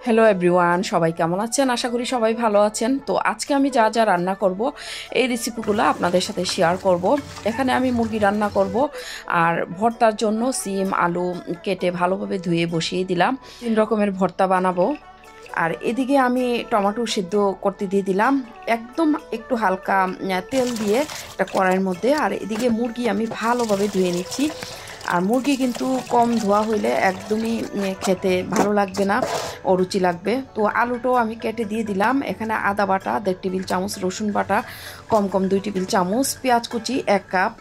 Hello everyone, সবাই কেমন আছেন? আশা করি সবাই ভালো আছেন। তো আজকে আমি যা যা রান্না করব এই রেসিপিগুলো আপনাদের সাথে শেয়ার করব। এখানে আমি মুরগি রান্না করব, আর ভর্তার জন্য সিম আলু কেটে ভালোভাবে ধুয়ে বসিয়ে দিলাম। 3 রকমের ভর্তা বানাবো। আর এদিকে আমি টমেটো সিদ্ধ করতে দিয়ে দিলাম, একদম একটু হালকা তেল দিয়ে একটা কড়াইয়ের মধ্যে। আর এদিকে মুরগি আমি ভালোভাবে ধুয়ে নিচ্ছি। আর মুরগি কিন্তু কম ধোয়া হইলে একদমই খেতে ভালো লাগবে না, অরুচি লাগবে। তো আলুটাও আমি কেটে দিয়ে দিলাম। এখানে আদা বাটা 1.5 টেবিল চামচ, রসুন বাটা কম কম 2 টেবিল চামচ, পেঁয়াজ কুচি 1 কাপ,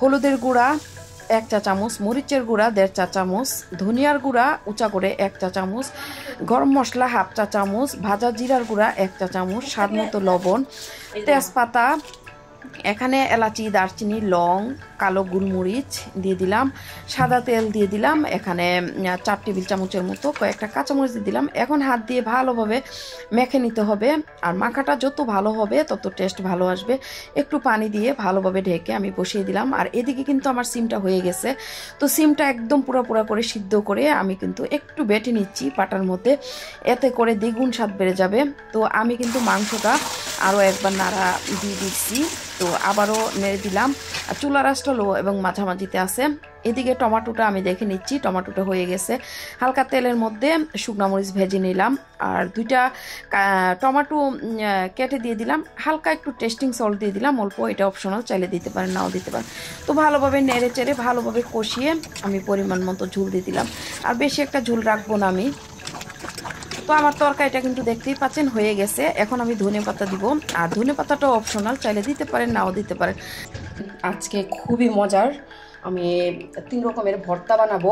হলুদের গুঁড়া 1 চা চামচ, মরিচের গুঁড়া 1.5 চা চামচ, ধনিয়ার গুঁড়া উঁচা করে 1 চা চামচ, গরম মশলা 1/2 চা চামচ, ভাজা জিরার গুঁড়া 1 চা চামচ, স্বাদ মতো লবণ, তেজপাতা, এখানে এলাচি, দারচিনি, লং, কালো গোলমরিচ দিয়ে দিলাম, সাদা তেল দিয়ে দিলাম, এখানে 4 টেবিল চামচের মতো, কয়েকটা কাঁচামরিচ দিয়ে দিলাম। এখন হাত দিয়ে ভালোভাবে মেখে নিতে হবে। আর মাখাটা যত ভালো হবে তত টেস্ট ভালো আসবে। একটু পানি দিয়ে ভালোভাবে ঢেকে আমি বসিয়ে দিলাম। আর এদিকে কিন্তু আমার সিমটা হয়ে গেছে। তো সিমটা একদম পুরোপুরা করে সিদ্ধ করে আমি কিন্তু একটু বেটে নিচ্ছি পাটার মধ্যে, এতে করে দ্বিগুণ স্বাদ বেড়ে যাবে। তো আমি কিন্তু মাংসটা আরও একবার নাড়া দিয়ে দিচ্ছি, তো আবারও নেড়ে দিলাম। আর চুলার আঁচটা লো এবং মাঝামাঝিতে আছে। এদিকে টমেটোটা আমি দেখে নিচ্ছি, টমেটোটা হয়ে গেছে। হালকা তেলের মধ্যে শুকনো মরিচ ভেজে নিলাম। আর 2টা টমেটো কেটে দিয়ে দিলাম। হালকা একটু টেস্টিং সল্ট দিয়ে দিলাম, অল্প, এটা অপশনাল, চাইলে দিতে পারেন নাও দিতে পারেন। তো ভালোভাবে নেড়ে চেড়ে ভালোভাবে কষিয়ে আমি পরিমাণ মতো ঝোল দিয়ে দিলাম। আর বেশি একটা ঝোল রাখবো না আমি। তো আমার তরকারিটা কিন্তু দেখতেই পাচ্ছেন হয়ে গেছে। এখন আমি ধনেপাতা দিব। আর ধনেপাতাটাও অপশনাল, চাইলে দিতে পারেন নাও দিতে পারেন। আজকে খুবই মজার আমি 3 রকমের ভর্তা বানাবো।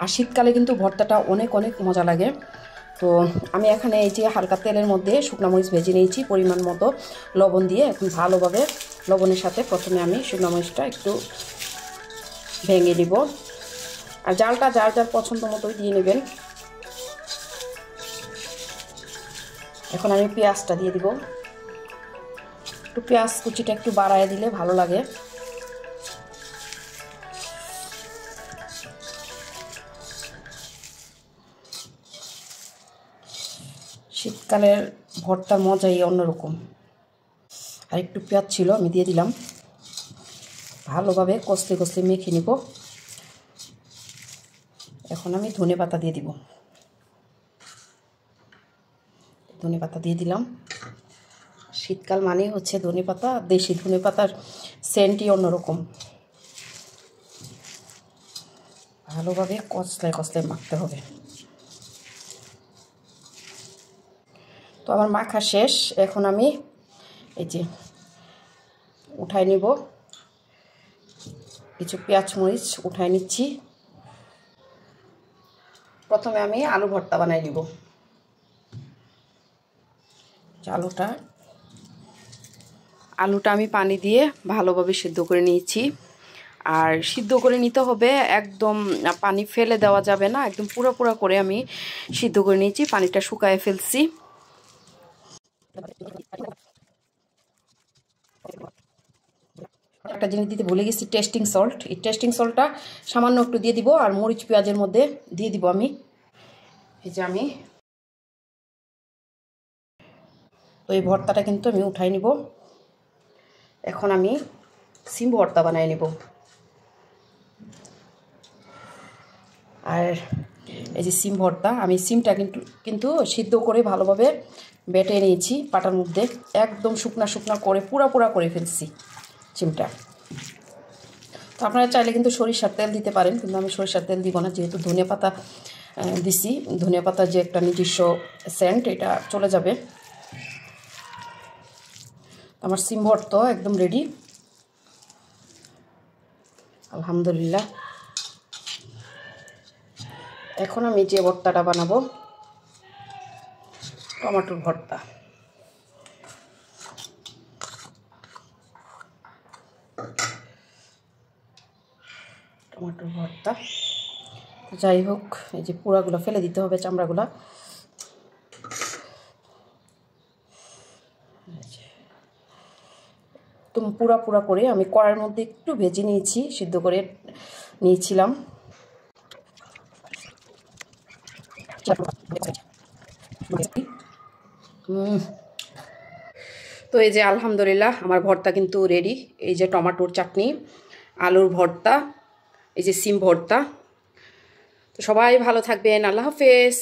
আর শীতকালে কিন্তু ভর্তাটা অনেক অনেক মজা লাগে। তো আমি এখানে এই যে হালকা তেলের মধ্যে শুকনো মরিচ ভেজে নিয়েছি পরিমাণ মতো লবণ দিয়ে। এখন ভালোভাবে লবণের সাথে প্রথমে আমি শুকনো মরিচটা একটু ভেঙে দিব। আর জালটা যার যার পছন্দ মতোই দিয়ে নেবেন। এখন আমি পেঁয়াজটা দিয়ে দিব। একটু পেঁয়াজ কুচিটা একটু বাড়ায় দিলে ভালো লাগে। শীতকালের ভর্তার মজাই অন্যরকম। আর একটু পেঁয়াজ ছিল, আমি দিয়ে দিলাম। ভালোভাবে কষতে কষতে মেখে নিব। এখন আমি ধনেপাতা দিয়ে দিব। ধনেপাতা দিয়ে দিলাম। শীতকাল মানে হচ্ছে ধনেপাতা, দেশি ধনেপাতার সেন্টই অন্যরকম। ভালোভাবে কষলায় কষলায় মাখতে হবে। তো আমার মাখা শেষ। এখন আমি এই যে উঠাই নিব, কিছু পেঁয়াজ মরিচ উঠাই নিচ্ছি। প্রথমে আমি আলু ভর্তা বানাই নিব। আলুটা আমি পানি দিয়ে ভালোভাবে সিদ্ধ করে নিয়েছি। আর সিদ্ধ করে নিতে হবে, একদম পানি ফেলে দেওয়া যাবে না, একদম পুরো করে আমি সিদ্ধ করে নিয়েছি, পানিটা শুকায় ফেলছি। একটা জিনিস দিতে ভুলে গেছি, টেস্টিং সল্ট। এই টেস্টিং সল্টটা সামান্য একটু দিয়ে দিব। আর মরিচ পেঁয়াজের মধ্যে দিয়ে দিব আমি। এই যে আমি তো এই ভর্তাটা কিন্তু আমি উঠাই নিব। এখন আমি সিম ভর্তা বানাই নিব। আর এই যে সিম ভর্তা, আমি সিমটা কিন্তু সিদ্ধ করে ভালোভাবে বেটে নিয়েছি পাটার মধ্যে, একদম শুকনা শুকনা করে পুরা করে ফেলছি সিমটা। তো আপনারা চাইলে কিন্তু সরিষার তেল দিতে পারেন, কিন্তু আমি সরিষার তেল দিব না, যেহেতু ধনেপাতা দিছি। ধনেপাতার যে একটা নিজস্ব সেন্ট, এটা চলে যাবে। আমার সিম ভর্তা একদম রেডি, আলহামদুলিল্লাহ। এখন আমি যে ভর্তাটা বানাবো, টমেটোর ভর্তা। টমেটোর ভর্তা, যাই হোক, এই যে পোড়াগুলো ফেলে দিতে হবে, চামড়াগুলা। তো পুরা করে আমি কড়াইয়ের মধ্যে একটু ভেজে নিয়েছি, সিদ্ধ করে নিয়েছিলাম। তো এই যে আলহামদুলিল্লাহ আমার ভর্তা কিন্তু রেডি। এই যে টমেটোর চাটনি, আলুর ভর্তা, এই যে সিম ভর্তা। তো সবাই ভালো থাকবেন, আল্লাহ হাফেজ।